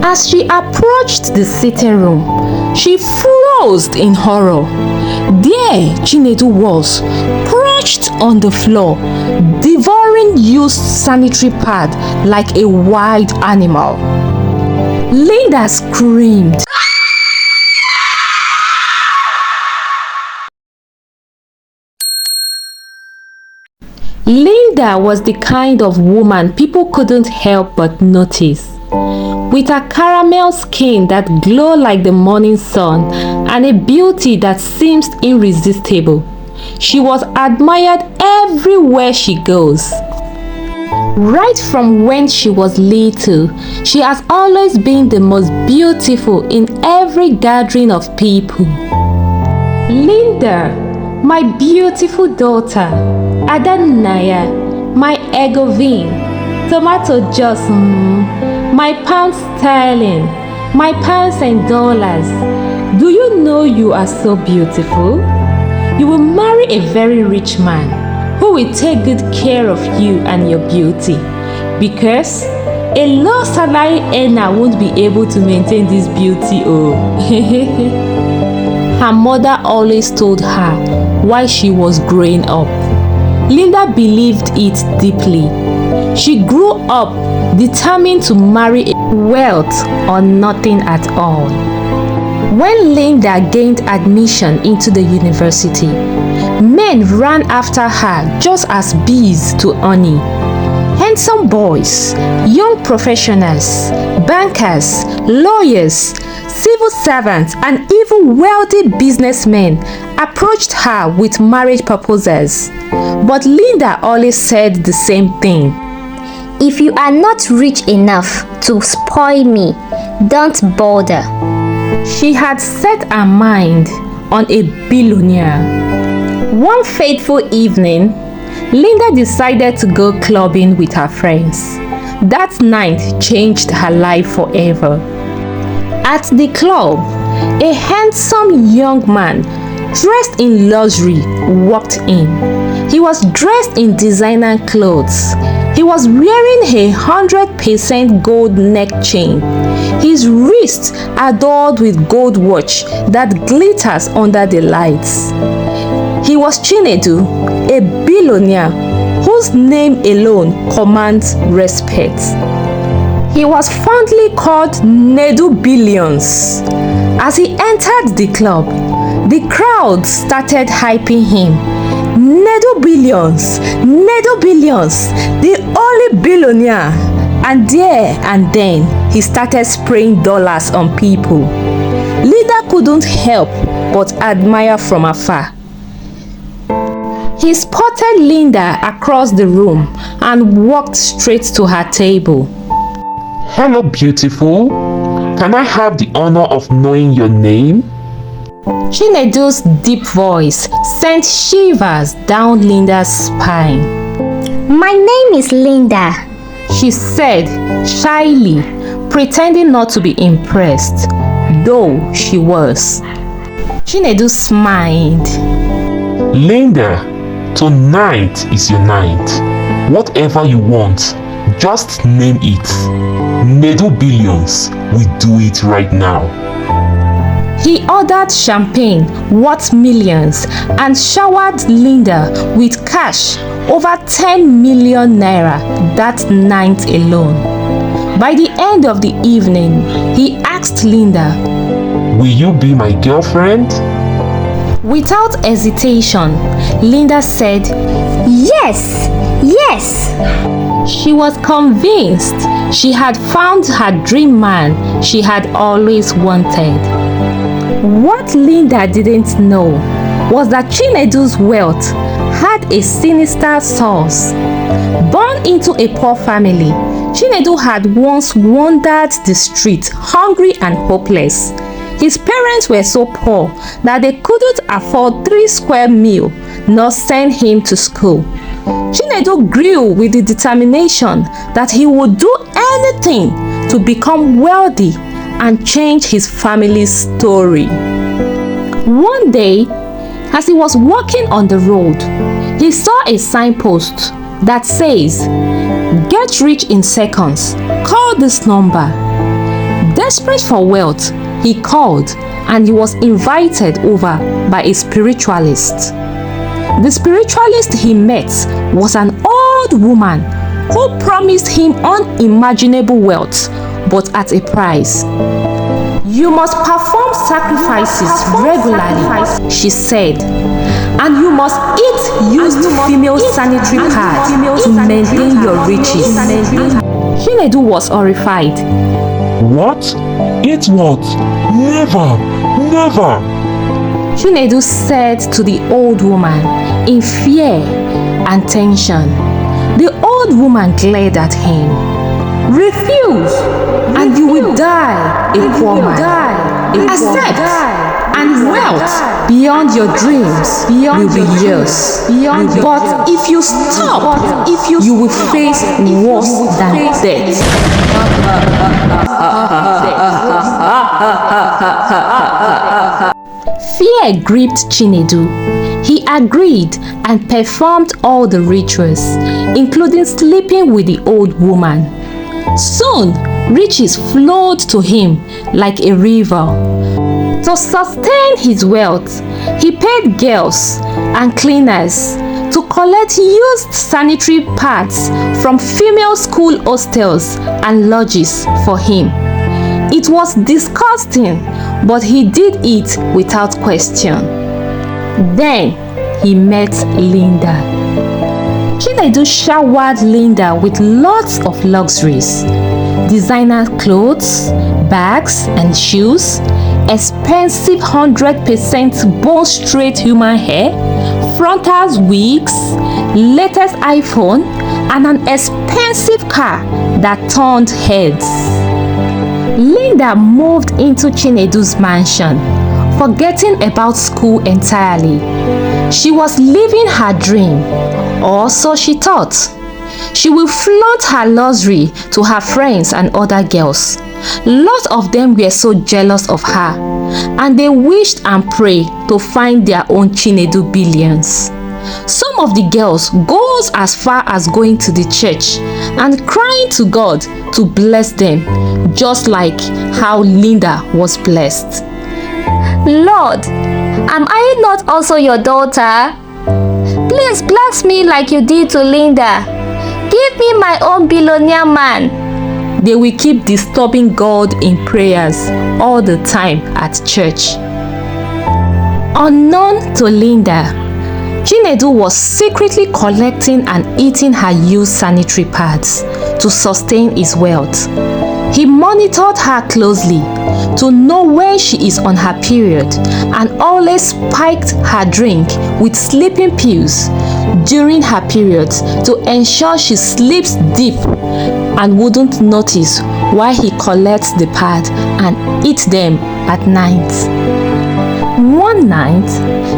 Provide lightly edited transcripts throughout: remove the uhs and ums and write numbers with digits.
As she approached the sitting room, she froze in horror. There Chinedu was, crouched on the floor, devouring used sanitary pad like a wild animal. Linda screamed. Linda was the kind of woman people couldn't help but notice. With a caramel skin that glowed like the morning sun and a beauty that seems irresistible, she was admired everywhere she goes. Right from when she was little, she has always been the most beautiful in every gathering of people. Linda, my beautiful daughter, Adanaya, my Egovine, Tomato Juice, my pound sterling, my pounds and dollars. Do you know you are so beautiful? You will marry a very rich man who will take good care of you and your beauty, because a low salary earner won't be able to maintain this beauty. Oh. Her mother always told her while she was growing up. Linda believed it deeply. She grew up determined to marry wealth or nothing at all. When Linda gained admission into the university, men ran after her just as bees to honey. Handsome boys, young professionals, bankers, lawyers, civil servants, and even wealthy businessmen approached her with marriage proposals. But Linda always said the same thing. If you are not rich enough to spoil me, don't bother. She had set her mind on a billionaire. One fateful evening, Linda decided to go clubbing with her friends. That night changed her life forever. At the club, a handsome young man dressed in luxury walked in. He was dressed in designer clothes. He was wearing a 100% gold neck chain. His wrist adorned with gold watch that glitters under the lights. He was Chinedu, a billionaire whose name alone commands respect. He was fondly called Nedu Billions. As he entered the club, the crowd started hyping him. Nedu Billions, Nedu Billions, the only billionaire. And there and then, he started spraying dollars on people. Linda couldn't help but admire from afar. He spotted Linda across the room and walked straight to her table. Hello, beautiful. Can I have the honor of knowing your name? Chinedu's deep voice sent shivers down Linda's spine. My name is Linda, she said shyly, pretending not to be impressed, though she was. Chinedu smiled. Linda, tonight is your night. Whatever you want, just name it. Nedu Billions, we do it right now. He ordered champagne worth millions and showered Linda with cash over 10 million naira that night alone. By the end of the evening, he asked Linda, "Will you be my girlfriend?" Without hesitation, Linda said, Yes, yes. She was convinced she had found her dream man she had always wanted. What Linda didn't know was that Chinedu's wealth had a sinister source. Born into a poor family, Chinedu had once wandered the street hungry and hopeless. His parents were so poor that they couldn't afford 3 square meals nor send him to school. Chinedu grew with the determination that he would do anything to become wealthy and change his family's story. One day, as he was walking on the road, he saw a signpost that says, "Get rich in seconds. Call this number." Desperate for wealth, he called and he was invited over by a spiritualist. The spiritualist he met was an old woman who promised him unimaginable wealth, but at a price. "You must perform sacrifices regularly," she said, "and you must eat used female sanitary pads to maintain your riches." Chinedu was horrified. What? Eat what? Never! Never! Chinedu said to the old woman in fear and tension. The old woman glared at him. "Refuse, and you will die a poor man. Accept, and wealth beyond your dreams will be yours. But if you stop, you will face worse than death." Fear gripped Chinedu. He agreed and performed all the rituals, including sleeping with the old woman. Soon, riches flowed to him like a river. To sustain his wealth, he paid girls and cleaners to collect used sanitary pads from female school hostels and lodges for him. It was disgusting, but he did it without question. Then he met Linda. Chinedu showered Linda with lots of luxuries: designer clothes, bags and shoes, expensive 100% bone straight human hair, frontal wigs, latest iPhone, and an expensive car that turned heads. Linda moved into Chinedu's mansion, forgetting about school entirely. She was living her dream, or so she thought. She will flaunt her luxury to her friends and other girls. Lots of them were so jealous of her, and they wished and prayed to find their own Chinedu billions. Some of the girls goes as far as going to the church and crying to God to bless them, just like how Linda was blessed. Lord, am I not also your daughter? Please bless me like you did to Linda. Give me my own billionaire man. They will keep disturbing God in prayers all the time at church. Unknown to Linda, Chinedu was secretly collecting and eating her used sanitary pads to sustain his wealth. He monitored her closely to know when she is on her period and always spiked her drink with sleeping pills during her periods to ensure she sleeps deep and wouldn't notice while he collects the pad and eats them at night. One night,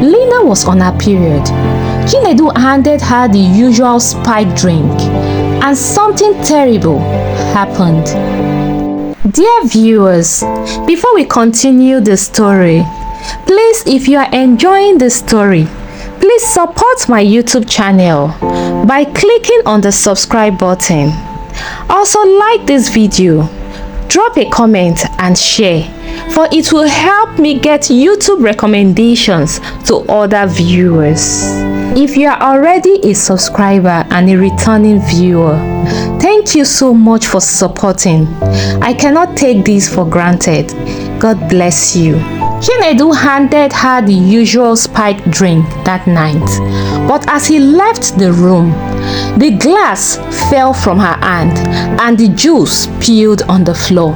Linda was on her period. Chinedu handed her the usual spiked drink, and something terrible happened. Dear viewers, before we continue the story, please, if you are enjoying the story, please support my YouTube channel by clicking on the subscribe button. Also, like this video, drop a comment and share, for it will help me get YouTube recommendations to other viewers. If you are already a subscriber and a returning viewer, thank you so much for supporting. I cannot take this for granted. God bless you. Chinedu handed her the usual spiked drink that night, but as he left the room, the glass fell from her hand and the juice spilled on the floor.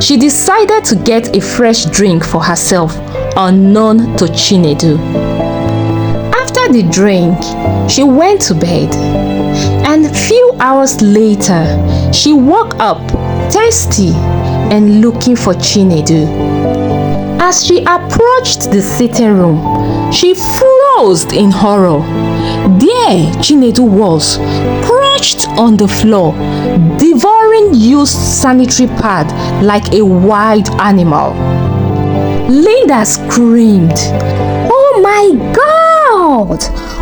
She decided to get a fresh drink for herself, unknown to Chinedu. After the drink, she went to bed, and a few hours later, she woke up thirsty and looking for Chinedu. As she approached the sitting room, she froze in horror. There Chinedu was, crouched on the floor, devouring used sanitary pad like a wild animal. Linda screamed, "Oh my God!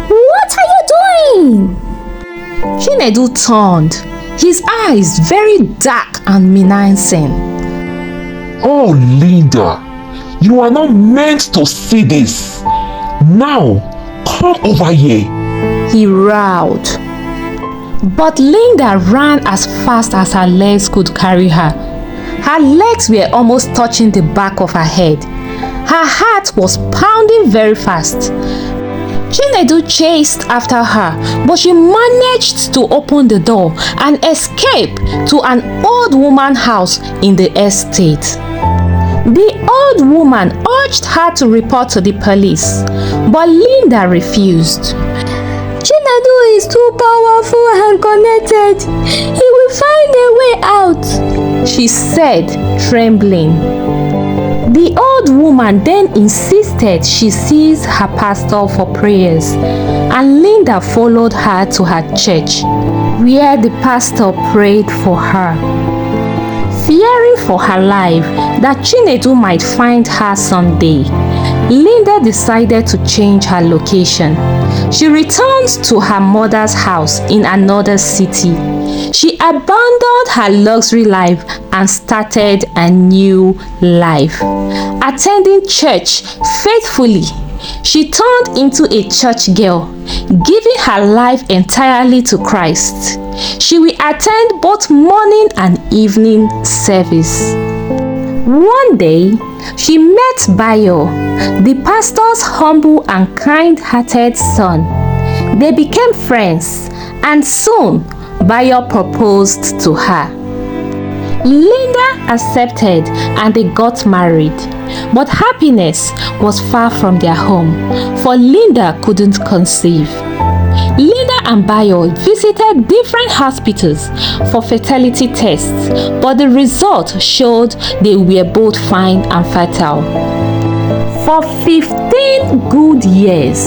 What are you doing?" Chinedu turned, his eyes very dark and menacing. Oh, Linda, you are not meant to see this. Now, come over here. He growled. But Linda ran as fast as her legs could carry her. Her legs were almost touching the back of her head. Her heart was pounding very fast. Chinedu chased after her, but she managed to open the door and escape to an old woman's house in the estate. The old woman urged her to report to the police, but Linda refused. Chinedu is too powerful and connected. He will find a way out, she said, trembling. The old woman then insisted she sees her pastor for prayers, and Linda followed her to her church, where the pastor prayed for her. Fearing for her life that Chinedu might find her someday, Linda decided to change her location. She returned to her mother's house in another city. She abandoned her luxury life and started a new life. Attending church faithfully, she turned into a church girl, giving her life entirely to Christ. She will attend both morning and evening service. One day, she met Bayo, the pastor's humble and kind-hearted son. They became friends, and soon Bayo proposed to her. Linda accepted and they got married. But happiness was far from their home, for Linda couldn't conceive. Linda and Bayo visited different hospitals for fertility tests, but the result showed they were both fine and fertile. For 15 good years,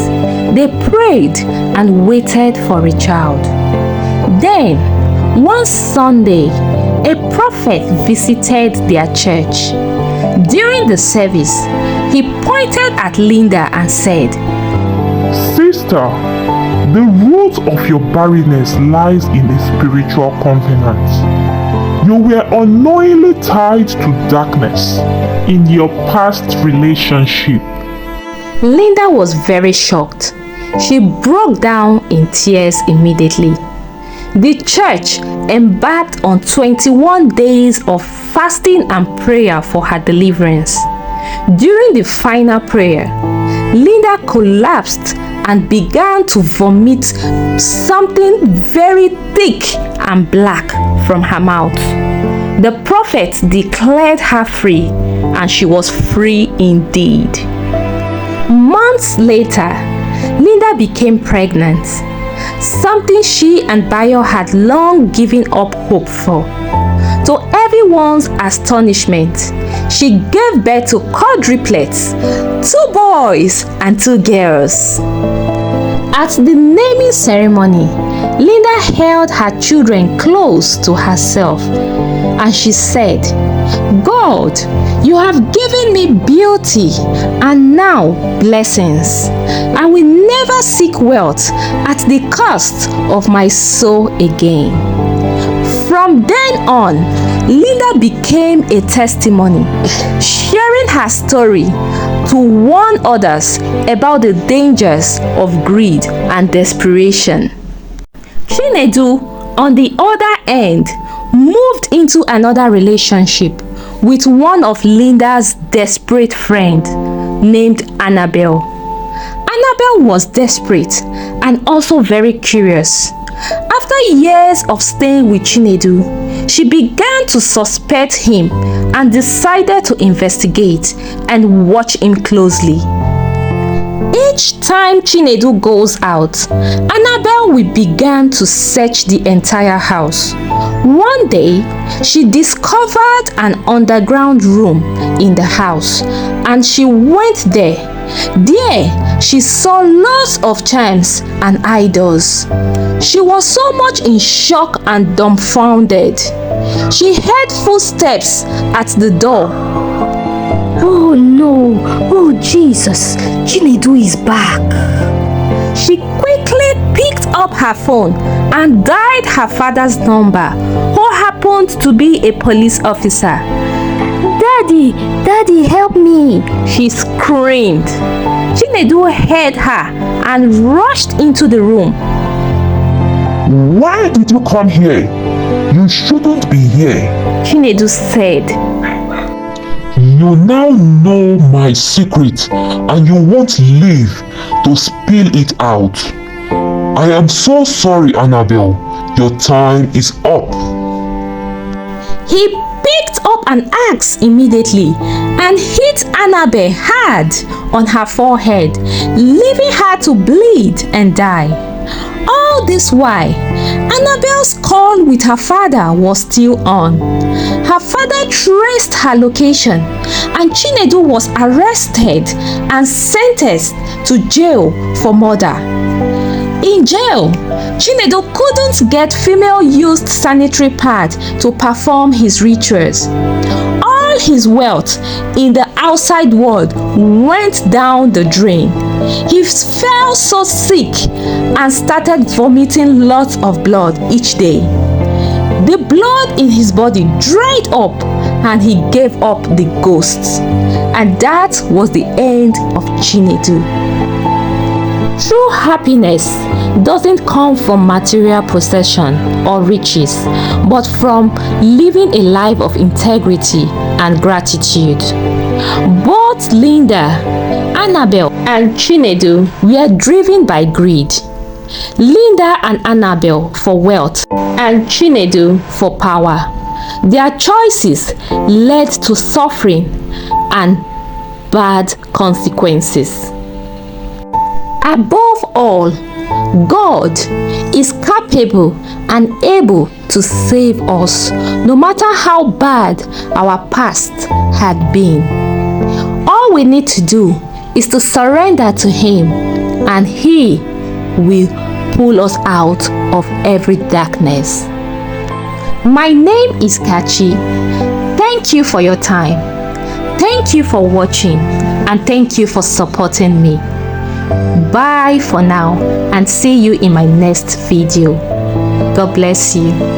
they prayed and waited for a child. Then, one Sunday, a prophet visited their church. During the service, he pointed at Linda and said, "Sister, the root of your barrenness lies in a spiritual convenant. You were unknowingly tied to darkness in your past relationship." Linda was very shocked. She broke down in tears immediately. The church embarked on 21 days of fasting and prayer for her deliverance. During the final prayer, Linda collapsed and began to vomit something very thick and black from her mouth. The prophet declared her free, and she was free indeed. Months later, Linda became pregnant, something she and Bayo had long given up hope for. To everyone's astonishment, she gave birth to quadruplets, 2 boys and 2 girls. At the naming ceremony, Linda held her children close to herself, and she said, "God, you have given me beauty and now blessings. I will never seek wealth at the cost of my soul again." From then on, Linda became a testimony, sharing her story to warn others about the dangers of greed and desperation. Chinedu, on the other end, moved into another relationship with one of Linda's desperate friends named Annabelle. Annabelle was desperate and also very curious. After years of staying with Chinedu, she began to suspect him and decided to investigate and watch him closely. Each time Chinedu goes out, Annabelle will begin to search the entire house. One day, she discovered an underground room in the house, and she went there. There, she saw lots of charms and idols. She was so much in shock and dumbfounded. She heard footsteps at the door. Oh no! Oh Jesus! Chinedu is back! She quickly picked up her phone and dialed her father's number, who happened to be a police officer. Daddy, Daddy, help me. she screamed. Chinedu heard her and rushed into the room. Why did you come here? You shouldn't be here. Chinedu said, You now know my secret and you won't leave to spill it out. I am so sorry, Annabelle. Your time is up. He picked up an axe immediately and hit Annabelle hard on her forehead, leaving her to bleed and die. All this while, Annabelle's call with her father was still on. Her father traced her location and Chinedu was arrested and sentenced to jail for murder. In jail, Chinedu couldn't get female-used sanitary pad to perform his rituals. All his wealth in the outside world went down the drain. He fell so sick and started vomiting lots of blood each day. The blood in his body dried up and he gave up the ghosts. And that was the end of Chinedu. True happiness doesn't come from material possession or riches, but from living a life of integrity and gratitude. Both Linda, Annabelle, and Chinedu were driven by greed. Linda and Annabelle for wealth, and Chinedu for power. Their choices led to suffering and bad consequences. Above all, God is capable and able to save us, no matter how bad our past had been. All we need to do is to surrender to Him, and He will pull us out of every darkness. My name is Kachi. Thank you for your time. Thank you for watching, and thank you for supporting me. Bye for now and see you in my next video. God bless you.